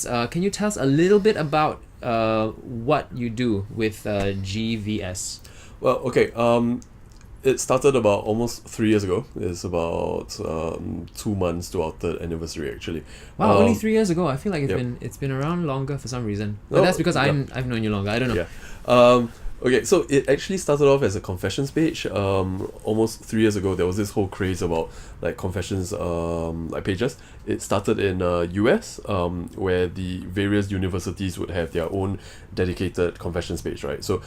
Can you tell us a little bit about what you do with GVS? Well, okay. It started about almost 3 years ago. It's about 2 months to our third anniversary, actually. Wow, only 3 years ago. I feel like Yep. it's been around longer for some reason. But No, that's because yeah. I've known you longer. I don't know. Yeah. Okay, so it actually started off as a confessions page. Almost 3 years ago, there was this whole craze about like confessions, like pages. It started in US, where the various universities would have their own dedicated confessions page, right? So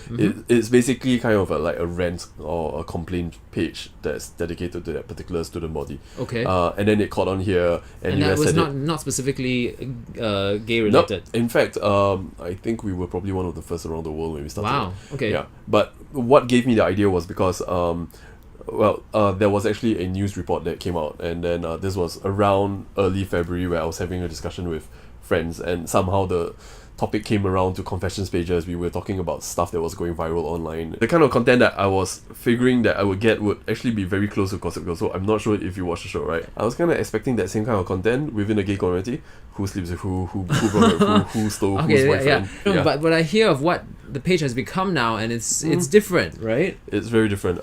it's basically kind of like a rant or a complaint page that's dedicated to that particular student body. Okay. And then it caught on here, and And that US was said not specifically gay No, related. in fact, I think we were probably one of the first around the world when we started. Wow. Okay. Yeah, but what gave me the idea was because there was actually a news report that came out, and then this was around early February where I was having a discussion with friends, and somehow the topic came around to confessions pages. We were talking about stuff that was going viral online. The kind of content that I was figuring that I would get would actually be very close to Gossip Girl. So I'm not sure if you watched the show, right? I was kind of expecting that same kind of content within the gay community. Who sleeps with who broke up who stole whose boyfriend. No, but I hear of what the page has become now, and it's different, right? It's very different.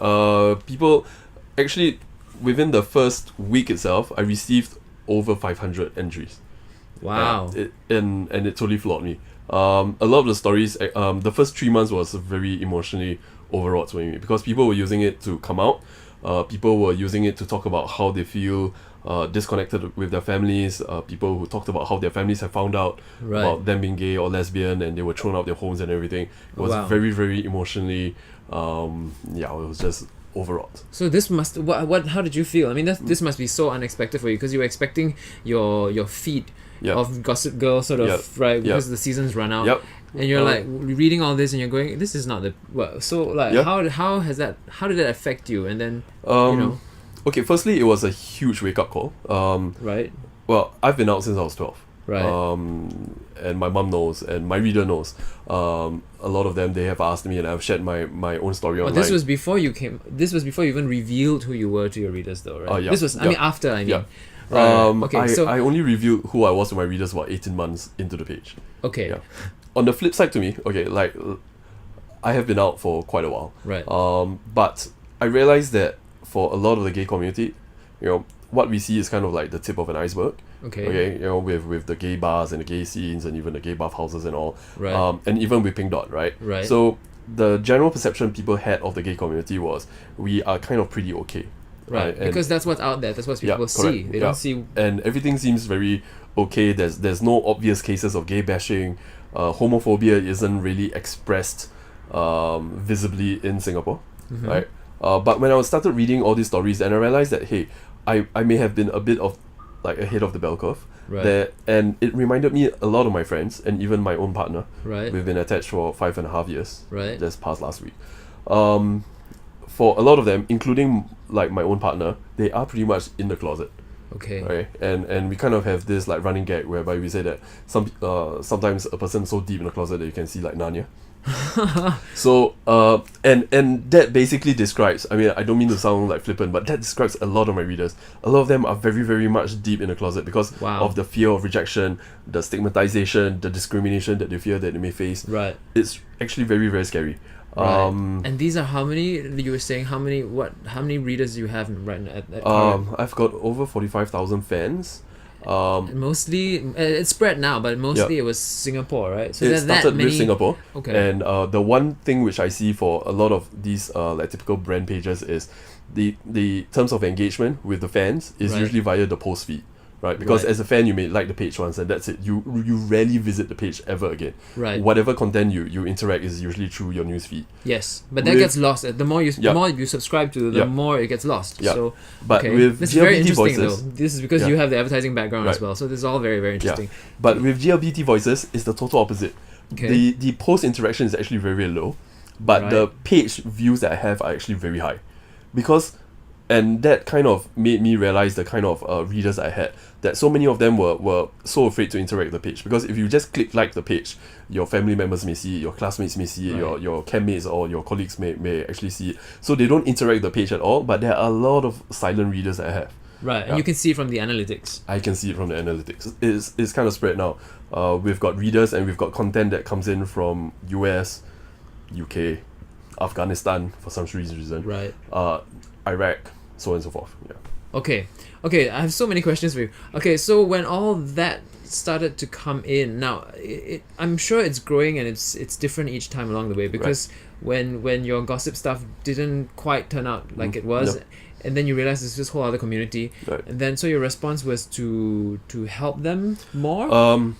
People actually within the first week itself, I received over 500 entries. Wow. And it totally floored me. A lot of the stories, the first 3 months was very emotionally overwrought for me because people were using it to come out. People were using it to talk about how they feel disconnected with their families. People who talked about how their families have found out Right. about them being gay or lesbian, and they were thrown out their homes and everything. It was Wow. very, very emotionally. It was just overwrought. So this must what how did you feel? I mean, this must be so unexpected for you because you were expecting your feed Yep. of Gossip Girl sort of Yep. right because Yep. the seasons run out. Yep. And you're like reading all this and you're going, this is not the what? So like Yep. how did that affect you? And then Okay, firstly, it was a huge wake-up call. right Well, I've been out since I was 12. right And my mom knows, and my reader knows. A lot of them, they have asked me, and I've shared my own story Well, online. this was before you came. This was before you even revealed who you were to your readers, though, right? Yeah, This was. I mean, after. I mean. Yeah. Right. Okay. I only revealed who I was to my readers about 18 months into the page. Okay. Yeah. On the flip side to me, okay, like, I have been out for quite a while. Right. But I realized that for a lot of the gay community, what we see is kind of like the tip of an iceberg. Okay. With the gay bars and the gay scenes and even the gay bathhouses and all. Right. And even with Pink Dot, right? Right. So the general perception people had of the gay community was we are kind of pretty okay. Right. And Because that's what's out there. That's what people see. correct. They don't see. And everything seems very okay. There's no obvious cases of gay bashing. Homophobia isn't really expressed visibly in Singapore, right? But when I started reading all these stories, and I realized that hey, I may have been a bit of like ahead of the bell curve. Right. And it reminded me a lot of my friends and even my own partner. Right. We've been attached for 5.5 years. Right. Just past last week. For a lot of them, including like my own partner, they are pretty much in the closet. Okay. Right, and we kind of have this like running gag whereby we say that sometimes a person so deep in the closet that you can see like Narnia. So and that basically describes, I mean, I don't mean to sound like flippant, but that describes a lot of my readers. A lot of them are very, very much deep in the closet because Wow. of the fear of rejection, the stigmatization, the discrimination that they fear that they may face. Right. It's actually very, very scary. Right. And these are how many? You were saying how many? How many readers do you have right now at current? I've got over 45,000 fans. Mostly it's spread now, but mostly it was Singapore, right? So It there's that started many. with Singapore. Okay. And the one thing which I see for a lot of these like typical brand pages is the terms of engagement with the fans is Right. usually via the post feed. Right, because Right. as a fan you may like the page once and that's it. You rarely visit the page ever again. Right. Whatever content you interact is usually through your newsfeed. Yes, but that With- gets lost. The more you subscribe to, the Yeah. more it gets lost. Yeah. So, But okay. with this is very GLBT interesting voices, though. This is because Yeah. you have the advertising background as Right. well. So this is all very, very interesting. But with GLBT voices, it's the total opposite. Okay. The post interaction is actually very, very low, but the Right. page views that I have are actually very high, because, and that kind of made me realize the kind of readers I had, that so many of them were so afraid to interact with the page, because if you just click like the page, your family members may see it, your classmates may see it, Right. your campmates or your colleagues may actually see it, so they don't interact with the page at all. But there are a lot of silent readers that I have. Right, and you can see it from the analytics. I can see it from the analytics. It's kind of spread now. We've got readers and we've got content that comes in from US, UK, Afghanistan for some reason. Right. Iraq, so on and so forth. Yeah. Okay, I have so many questions for you. Okay, so when all that started to come in, now I'm sure it's growing and it's different each time along the way, because when your gossip stuff didn't quite turn out like it was, and then you realize there's this whole other community, and then so your response was to help them more.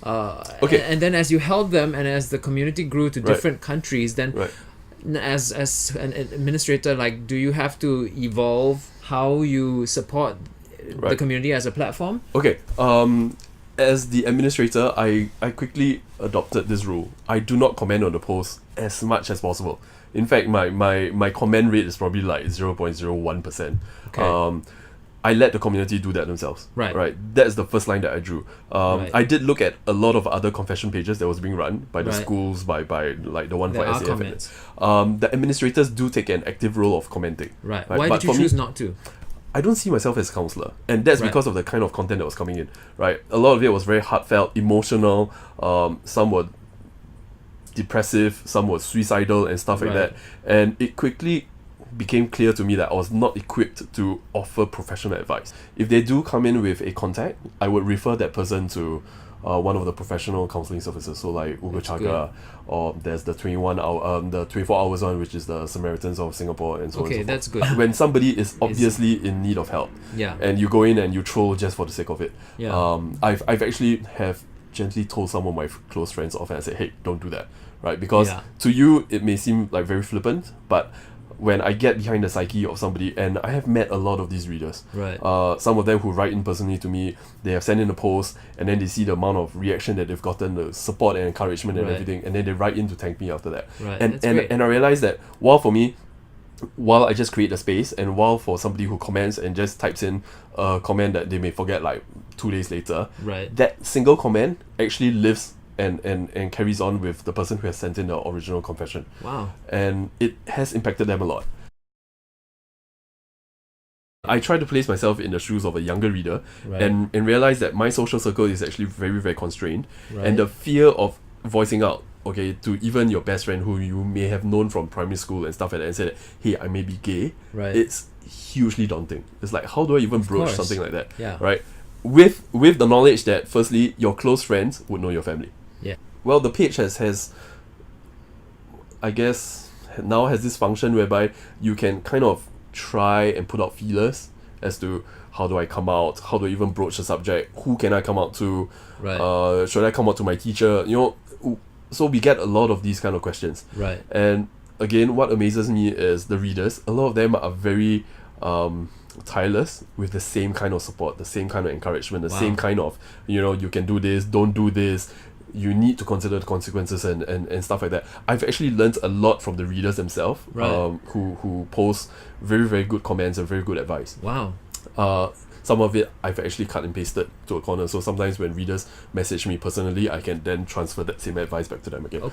And then as you helped them and as the community grew to different countries, then as an administrator, like, do you have to evolve how you support the community as a platform? Okay. As the administrator, I quickly adopted this rule. I do not comment on the post as much as possible. In fact, my comment rate is probably like 0.01%. Okay. I let the community do that themselves. Right. That's the first line that I drew. I did look at a lot of other confession pages that was being run by the schools, by like the one for SAF. The administrators do take an active role of commenting. Right. Why did you choose not to? I don't see myself as a counselor, and that's because of the kind of content that was coming in. Right. A lot of it was very heartfelt, emotional. Some were depressive, some were suicidal and stuff like that. And it quickly became clear to me that I was not equipped to offer professional advice. If they do come in with a contact, I would refer that person to one of the professional counselling services, so like Ugo Chaga, or there's the 24 hours one, which is the Samaritans of Singapore, and so on and so forth. That's good. When somebody is obviously in need of help, and you go in and you troll just for the sake of it. I've actually have gently told some of my close friends off, and I said, hey, don't do that, right? Because to you it may seem like very flippant, but when I get behind the psyche of somebody, and I have met a lot of these readers, some of them who write in personally to me, they have sent in a post, and then they see the amount of reaction that they've gotten, the support and encouragement and everything, and then they write in to thank me after that. And I realized that while I just create the space, and while for somebody who comments and just types in a comment that they may forget like 2 days later, that single comment actually lives and carries on with the person who has sent in the original confession. Wow. And it has impacted them a lot. I try to place myself in the shoes of a younger reader and realize that my social circle is actually very, very constrained. And the fear of voicing out, to even your best friend who you may have known from primary school and stuff like that, and say that, hey, I may be gay, it's hugely daunting. It's like, how do I even broach something like that? Right? With the knowledge that, firstly, your close friends would know your family. Well, the page has I guess now has this function whereby you can kind of try and put out feelers as to how do I come out, how do I even broach the subject, who can I come out to, should I come out to my teacher, so we get a lot of these kind of questions. And again, what amazes me is the readers. A lot of them are very tireless with the same kind of support, the same kind of encouragement, the same kind of, you can do this, don't do this, you need to consider the consequences and stuff like that. I've actually learned a lot from the readers themselves, who post very, very good comments and very good advice. Some of it I've actually cut and pasted to a corner, so sometimes when readers message me personally, I can then transfer that same advice back to them again.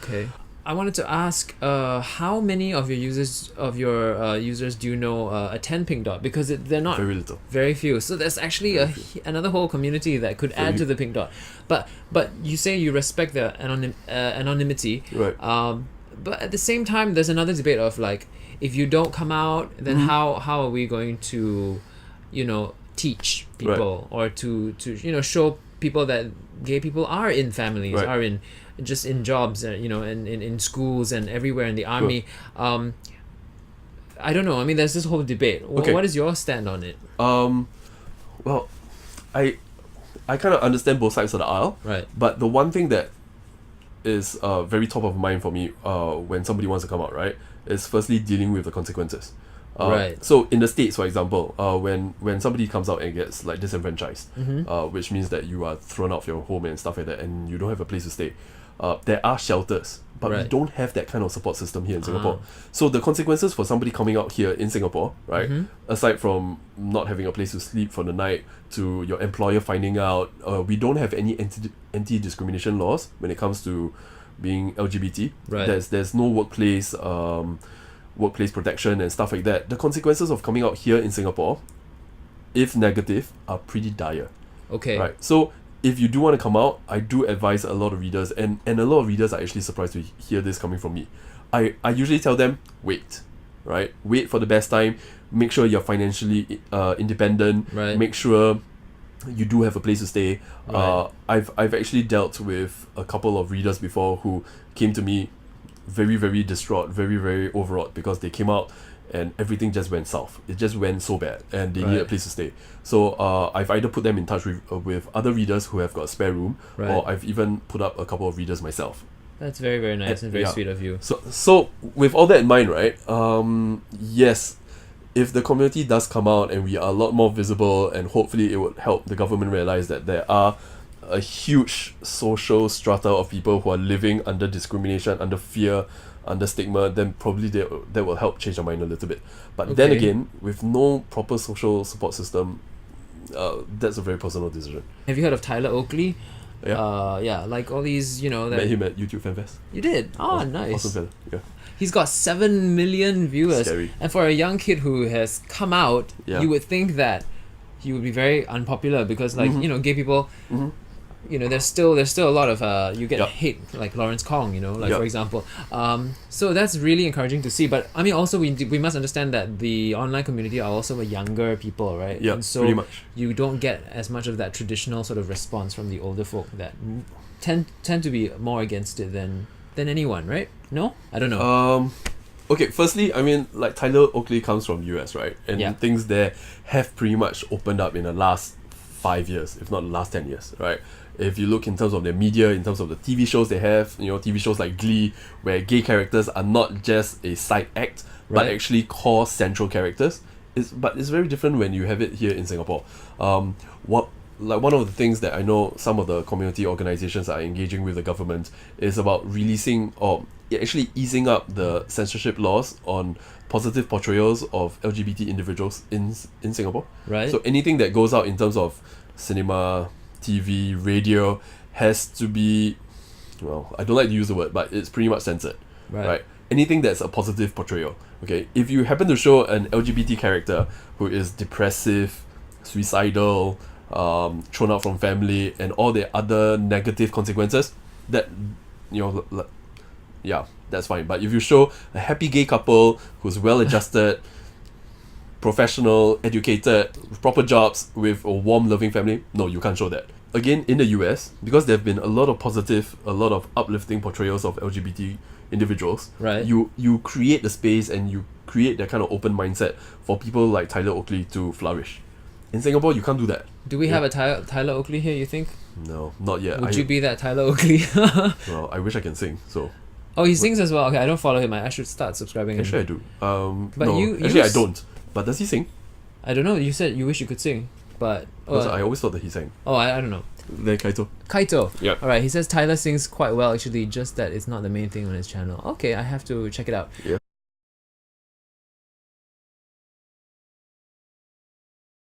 I wanted to ask, how many of your users do you know attend Pink Dot? Because they're not very little, very few. So there's actually another whole community that could add to the Pink Dot. But you say you respect the anonymity, but at the same time, there's another debate of like, if you don't come out, then how are we going to, teach people or to show people that gay people are in families, are in just in jobs, in schools and everywhere, in the army. I don't know. I mean, there's this whole debate. What is your stand on it? Well, I kind of understand both sides of the aisle. But the one thing that is very top of mind for me when somebody wants to come out, is firstly dealing with the consequences. So in the States, for example, when somebody comes out and gets like disenfranchised, which means that you are thrown out of your home and stuff like that, and you don't have a place to stay, there are shelters, but we don't have that kind of support system here in Singapore. So the consequences for somebody coming out here in Singapore, aside from not having a place to sleep for the night, to your employer finding out, we don't have any anti-discrimination laws when it comes to being LGBT. There's no workplace protection and stuff like that. The consequences of coming out here in Singapore if negative, are pretty dire. Okay. Right. So if you do want to come out, I do advise a lot of readers, and a lot of readers are actually surprised to hear this coming from me. I usually tell them, wait, right? Wait for the best time. Make sure you're financially independent. Right. Make sure you do have a place to stay. Right. I've actually dealt with a couple of readers before who came to me very, very distraught, very, very overwrought, because they came out and everything just went south. It just went so bad, and they needed a place to stay. So I've either put them in touch with other readers who have got spare room, or I've even put up a couple of readers myself. That's very, very nice and very sweet of you. So with all that in mind, right? Yes, if the community does come out and we are a lot more visible, and hopefully it would help the government realize that there are a huge social strata of people who are living under discrimination, under fear, under stigma, then probably that will help change their mind a little bit. But then again, with no proper social support system, that's a very personal decision. Have you heard of Tyler Oakley? Yeah. Like all these, that Met him at YouTube Fan Fest. You did? Oh, nice. Awesome fella. Yeah. He's got 7 million viewers. Scary. And for a young kid who has come out, you would think that he would be very unpopular because, like, gay people, there's still a lot of you get hate, like Lawrence Kong, for example. So that's really encouraging to see. But I mean, also we must understand that the online community are also younger people, right? Yeah, and so pretty much. You don't get as much of that traditional sort of response from the older folk that tend to be more against it than anyone, right? No, I don't know. Okay, firstly, I mean, like, Tyler Oakley comes from US, right? And things there have pretty much opened up in the last 5 years, if not the last 10 years, right? If you look in terms of their media, in terms of the TV shows they have, TV shows like Glee, where gay characters are not just a side act, but actually core central characters. But it's very different when you have it here in Singapore. One of the things that I know some of the community organizations are engaging with the government is about releasing or actually easing up the censorship laws on positive portrayals of LGBT individuals in Singapore. Right. So anything that goes out in terms of cinema, TV, radio has to be, well, I don't like to use the word, but it's pretty much censored. Right. Anything that's a positive portrayal. Okay. If you happen to show an LGBT character who is depressive, suicidal, thrown out from family, and all the other negative consequences, that that's fine. But if you show a happy gay couple who's well adjusted, professional, educated, with proper jobs, with a warm, loving family, no, you can't show that. Again, in the US, because there have been a lot of uplifting portrayals of LGBT individuals, you create the space and you create that kind of open mindset for people like Tyler Oakley to flourish. In Singapore, you can't do that. Do we have a Tyler Oakley here, you think? No, not yet. Would you be that Tyler Oakley? Well, I wish I can sing, so... Oh, he sings as well. Okay, I don't follow him. I should start subscribing. Actually, I do. But no, you I don't. But does he sing? I don't know. You said you wish you could sing, but... I always thought that he sang. Oh, I don't know. Then Kaito. Yeah. Alright, he says Tyler sings quite well, actually, just that it's not the main thing on his channel. Okay, I have to check it out. Yeah.